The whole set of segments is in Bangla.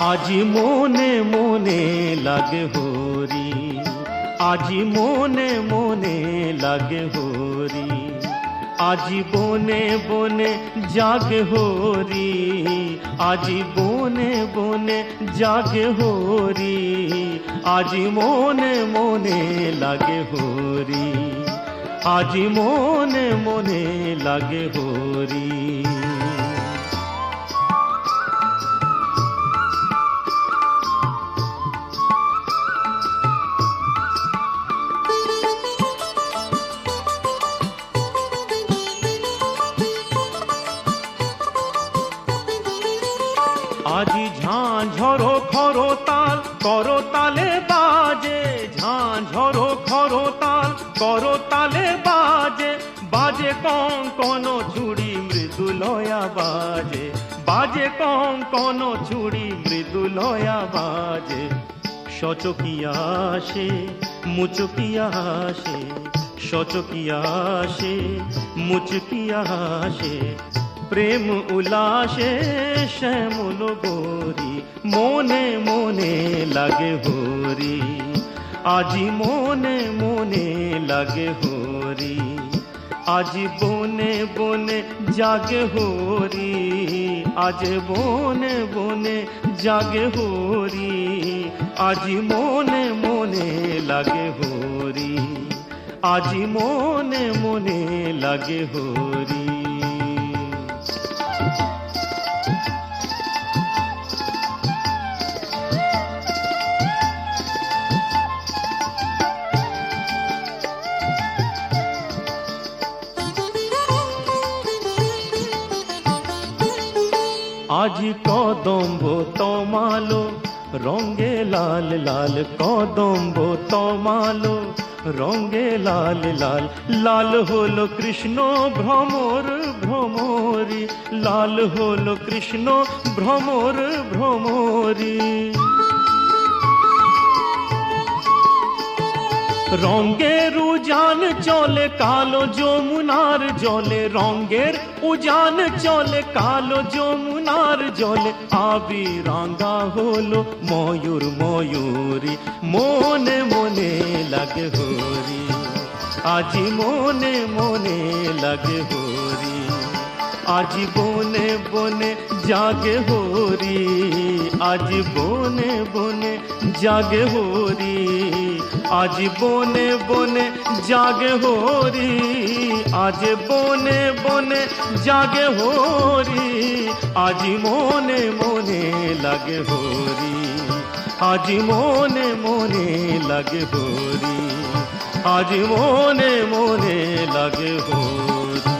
আজি মনে মনে লাগে হরি, আজি মনে মনে লাগে হরি, আজি বনে বনে জাগে হরি, আজি বনে বনে জাগে হরি, আজি মনে মনে লাগে হরি, আজি মনে মনে লাগে হরি। আজি ঝাঁঝরো খরতাল করতালে বাজে, ঝাঁঝরো খরতাল করতালে বাজে, বাজে কঙ্কন ছুড়ি মৃদুলয়া বাজে, বাজে কঙ্কন ছুড়ি মৃদুলয়া বাজে। সচকিয়া আসে মুচকিয়া আসে, সচকিয়া আসে মুচকিয়া আসে, প্রেম উল্লাসে শ্যামল গোরি, মনে মনে লাগে হরি, আজি মনে মনে লাগে হরি, আজি বনে বনে জাগে হরি, আজ বনে বনে জাগে হরি, আজি মনে মনে লাগে হরি, আজি মনে মনে লাগে হরি। আজি কদম্ব তমালো রঙে লাল লাল, কদম্ব তমালো রঙে লাল লাল, লাল হলো কৃষ্ণ ভ্রমর ভ্রমরি, লাল হলো কৃষ্ণ ভ্রমর ভ্রমরি। রঙের উজান চলে কালো যমুনার জলে, রঙের উজান চলে কালো যমুনার জলে, আবি রাঙা হলো ময়ূর ময়ূরী, মনে মনে লাগে হরি, আজি মনে মনে লাগে হরি, আজি বনে বনে জাগে হরি, আজি বনে বনে জাগে হরি, আজি বনে বনে জাগে হরি, আজ বনে বনে জাগে হরি, আজি মনে মনে লাগে হরি, আজি মনে মনে লাগে হরি, আজি মনে মনে লাগে হরি।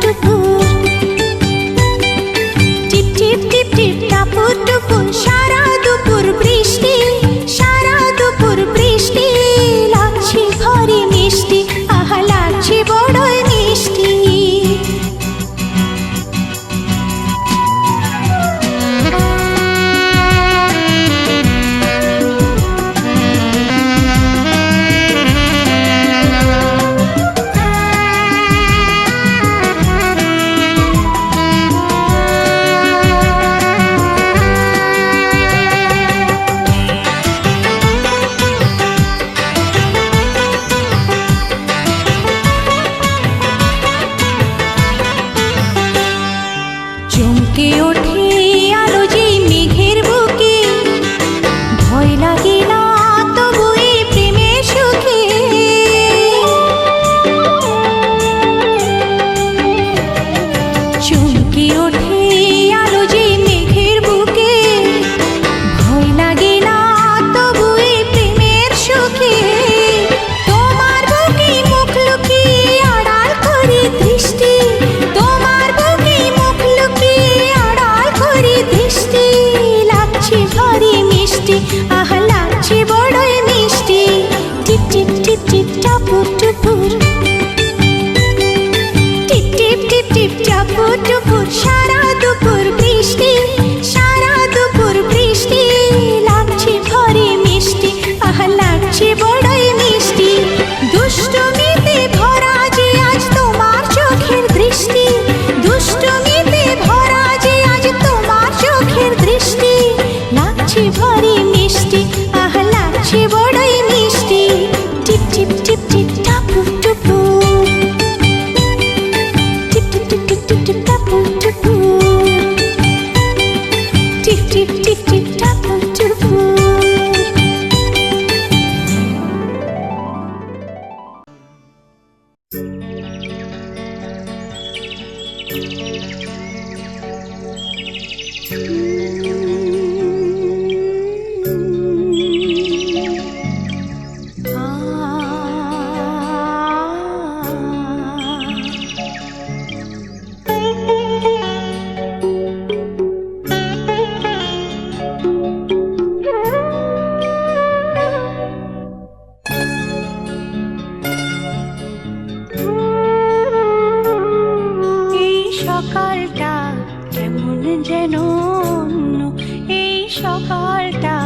টুপুর, টিপ টিপ টিপ টিপ টাপুর টুপুর, সারা দুপুর বৃষ্টি, সারা দুপুর বৃষ্টি, লাগছে ঘরে মিষ্টি, আহা লাগছে বড়ই মিষ্টি। চমকে ওঠে আলো যেই মেঘের বুকে, ভয় লাগে না তবু এই প্রেমের সুখে। চমকে ওঠে আলো যেই মেঘের বুকে, ভয় লাগে না তবু এই প্রেমের সুখে। তোমার বুকে মুখ লুকিয়ে আড়াল করে দৃষ্টি, তোমার বুকে মুখ লুকিয়ে আড়াল করে দৃষ্টি, লাগছে ভারী মিষ্টি, আহা লাগছে বড়ই মিষ্টি। টিপ টিপ টিপ টিপ টাপুর টুপুর, টিপ টিপ টিপ টিপ টাপুর টুপুর, সারা দুপুর বৃষ্টি, সারা দুপুর বৃষ্টি, লাগছে ভারী মিষ্টি, আহা লাগছে বড়ই মিষ্টি। দুষ্টুমিতে ভরা যে আজ তোমার চোখের দৃষ্টি, দুষ্টুমিতে ভরা যে আজ তোমার চোখের দৃষ্টি, লাগছে ভারী মিষ্টি, আহা লাগছে বড়ই মিষ্টি। টিপ টিপ টিপ টিপ টাপুর টুপুর, টিপ টিপ টিপ টিপ টিপ টিপ টাপুর টুপুর, টিপ টিপ টিপ টিপ টাপুর টুপুর। এই সকালটা কেমন যেন অন্য, এই সকালটা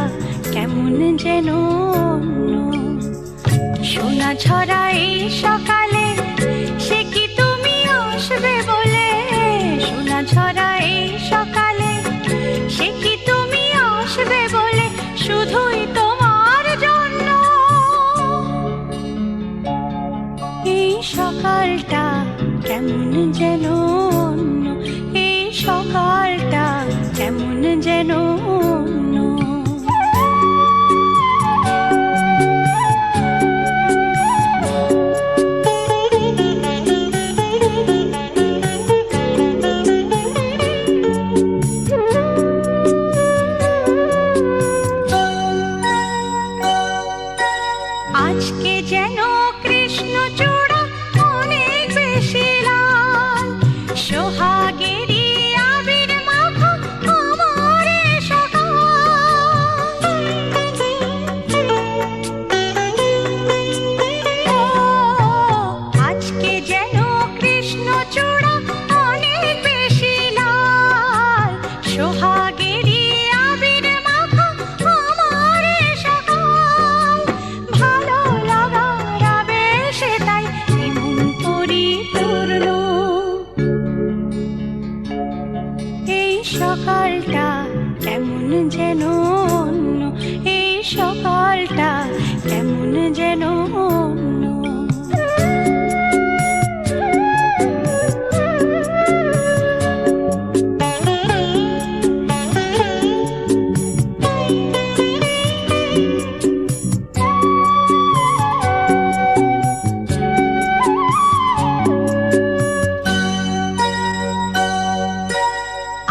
কেমন যেন অন্য। সোনা ছড়া এই সকালে, সে কি তুমি আসবে বলে? সোনা ছড়া এই সকালে, সে কি তুমি আসবে বলে? শুধুই তোমার জন্য এই সকালটা কেমন যেন অন্য, এই সকালটা কেমন যেন অন্য। আজকে যেন কৃষ্ণচূড়া অনেক বেশি লাল, সোহাগেরই আবির মাখা আমার এ সকাল। ও, আজকে যেন কৃষ্ণচূড়া অনেক বেশি লাল, সোহাগেরই আবির মাখা আমার এ সকাল। ভালো লাগার আবেশে তাই এমন পরিপূর্ণ এই সকালটা কেমন যেন অন্য, এই সকালটা কেমন যেন অন্য।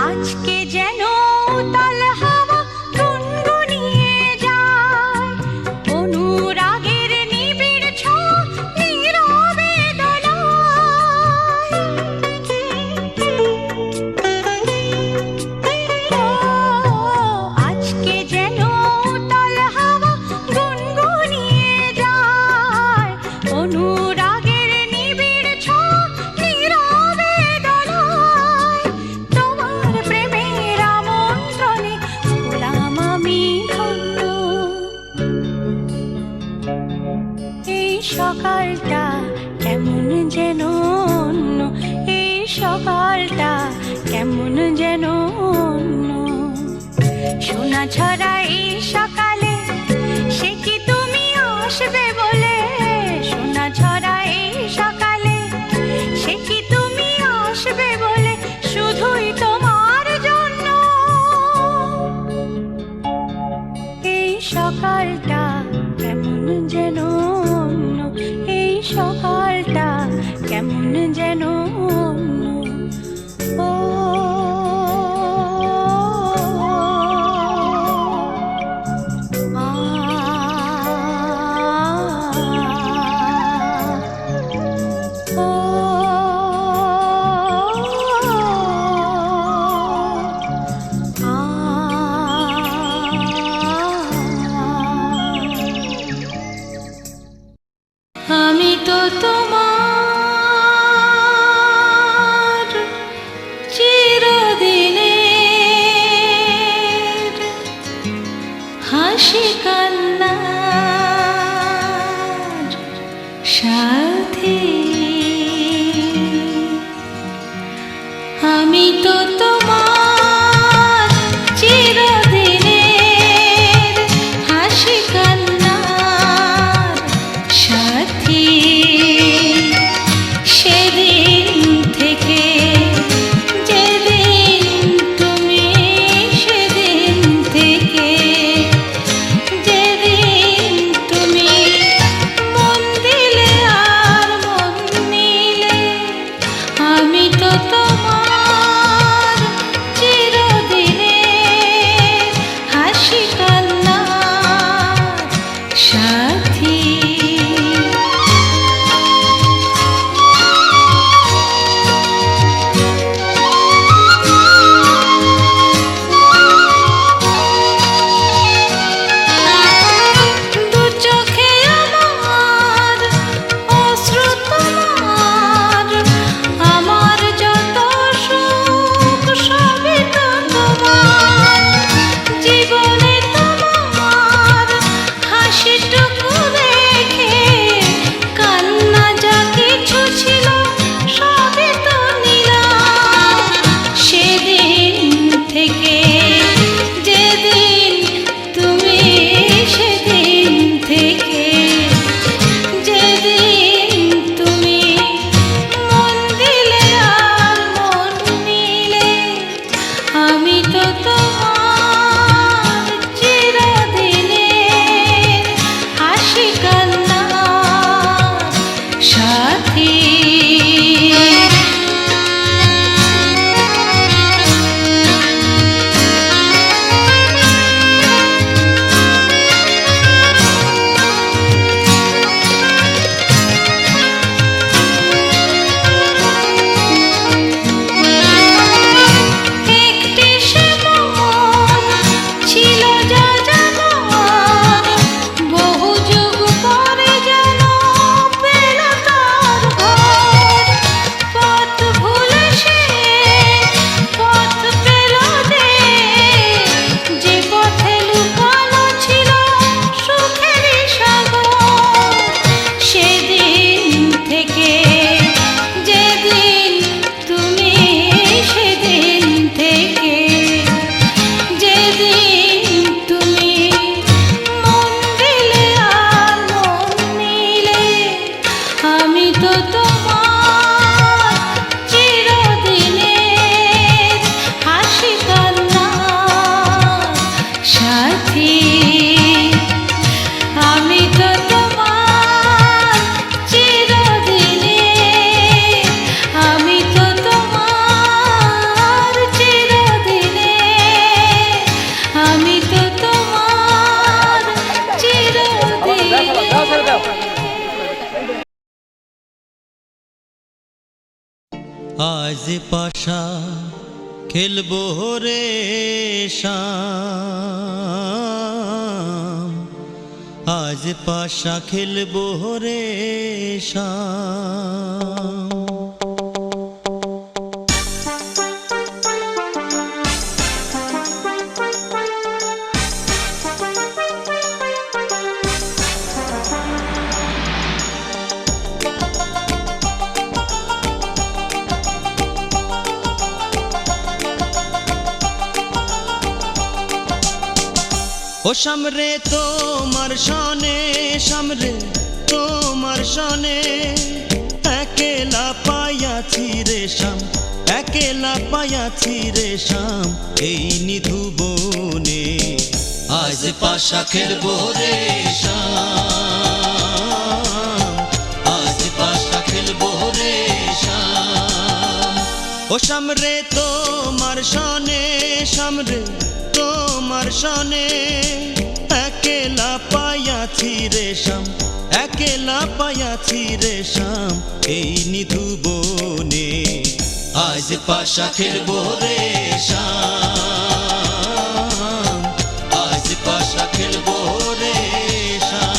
আজকে যেন উতাল হাওয়া গুনগুনিয়ে যায়, অনুরাগের নিবিড় ছোঁয়া সকালটা কেমন যেন অন্য। সোনা ছড়া এই সকালে সে কি তুমি আসবে বলে, সোনা ছড়া এই সকালে সে কি তুমি আসবে বলে, শুধুই তোমার জন্য। এই সকালটা কেমন যেন অন্য, এই সকালটা কেমন যেন অন্য। ও আমি তো তোমার চিরদিনের হাসি কান্নার সাথী, আমি তো তোমার চিরদিনের হাসি কান্নার সাথী। সেদিন থেকে যেদিন তুমি, সেদিন থেকে যেদিন তুমি মন দিলে আর মন নিলে, আমি তো তোমার চিরদিনের হাসি কান্নার সাথী। দু চোখে আমার অশ্রু তোমার, আমার যত সুখ সবই তো তোমার। জীবনে তোমার হাসিটুকু রেখে কান্না যা কিছু ছিল সবই তো নিলাম। সেদিন থেকে যেদিন তুমি, সেদিন থেকে যেদিন তুমি মন দিলে আর মন নিলে, আমি তো তোমার চিরদিনের হাসি কান্নার সাথী। একটি সে মন ছিল যা জানার, বহু যুগ পরে যেন পেল তার ঘর। পথ ভুলে সে পথ পেল যে, যে পথে লুকানো ছিল সুখেরই সাগর। সেদিন থেকে যেদিন তুমি, সেদিন থেকে যেদিন তুমি মন দিলে আর মন নিলে, আমি তো তোমার চিরদিনের হাসি কান্নার সাথী। আমি তো তোমার চিরদিনের, আমি তো তোমার চিরদিনের, আমি তো তোমার চিরদিনের। আজ পাশা খেলবো রে শাম, আজ পাশা খেলবো রে শাম। ও সামরে তোমার সনে, সামরে তোমার সনে, একেলা পাইয়াছি রে শাম, একেলা পাইয়াছি রে শাম, এই নিধু বনে আজ পাশা খেলবো রে শাম, আজ পাশা খেলবো রে শাম। ও সামরে তোমার সনে, সামরে তোমার সনে, একেলা পাইয়াছি রে শাম, একেলা পাইয়াছি রে শাম, এই নিধু বনে আজ পাশা খেলবো রে শাম, আজ পাশা খেলবো রে শাম।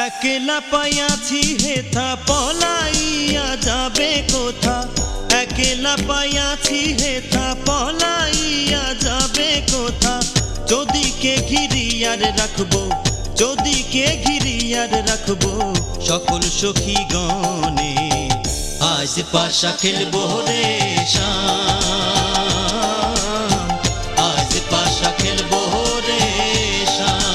একেলা পাইয়াছি হেথা পলাইয়া যাবে কোথা, একেলা পাইয়াছি হেথা পলাইয়া যাবে কোথা, যদিকে ঘিরিয়ার রাখবো, যদিকে ঘিরিয়ার রাখবো সকল সখী গণে আজ পাশা খেলবো রে শাম, আজ পাশা খেলবো রে শাম।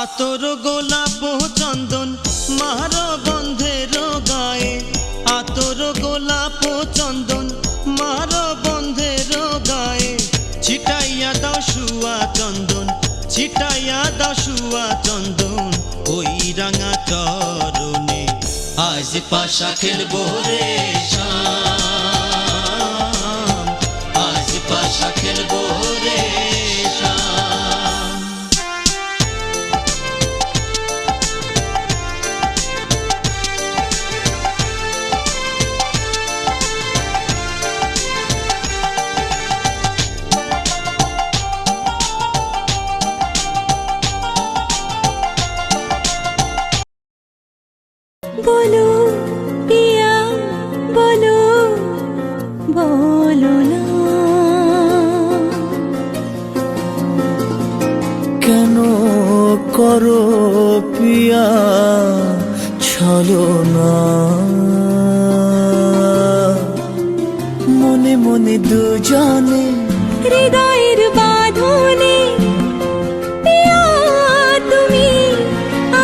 আতর গোলাপ চন্দন মার বন্ধের গায়ে, আতর গোলাপ চন্দন মার বন্ধের গায়ে, ছিটাইয়া দাও শুয়া চন্দন, ছিটাইয়া দাও শুয়া চন্দন, ওই রাঙা চরণে আজ পাশা খেলবো রে শাম, আজ পাশা খেলবো রে শাম। বলো পিয়া বলো, বলো না কেন করো পিয়া ছলনা, মনে মনে দুজনে হৃদয়ের বাঁধনে, পিয়া তুমি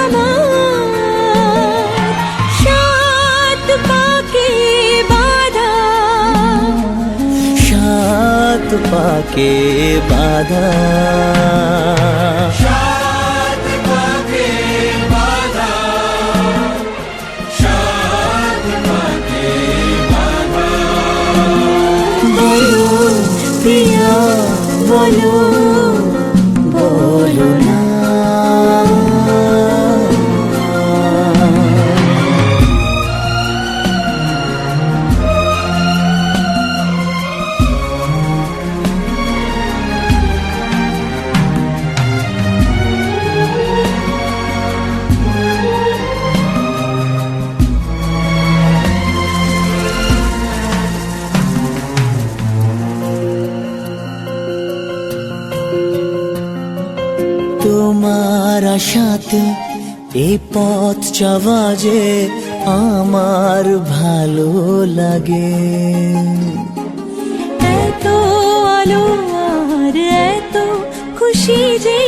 আমার সাত পাকে বাঁধা, সাত পাকে বাঁধা, সাত পাকে বাঁধা, সাত পাকে বাঁধা। বলো প্রিয়া বলো, বলো না তোমার আশাতে এই পথ চলা যে আমার ভালো লাগে, এত আলো আর এত খুশি যে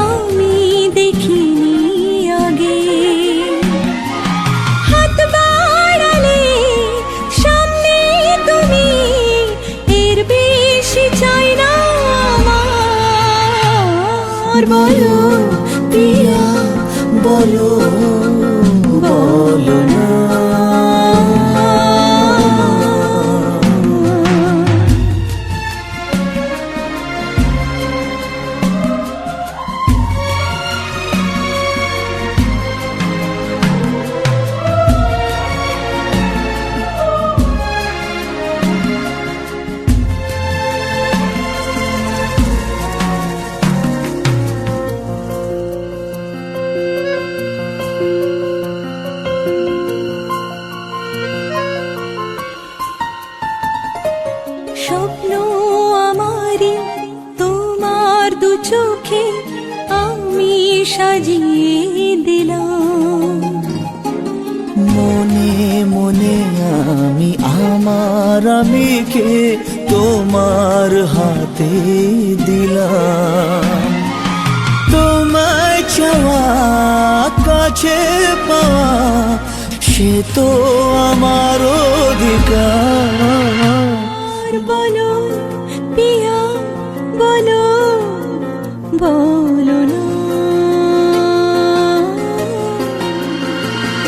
আমি দেখিনি আগে। হাত বাড়ালে সামনে তুমি, এর বেশি চাই না আমার। বলো প্রিয়া বলো, বলো না চোখে আমি সাজিয়ে দিলাম। মনে মনে আমি আমার আমিকে তোমার হাতে দিলাম। তোমায় চাওয়া কাছে পাওয়া সে তো আমার অধিকার। আর বলো পিয়া বলো বলো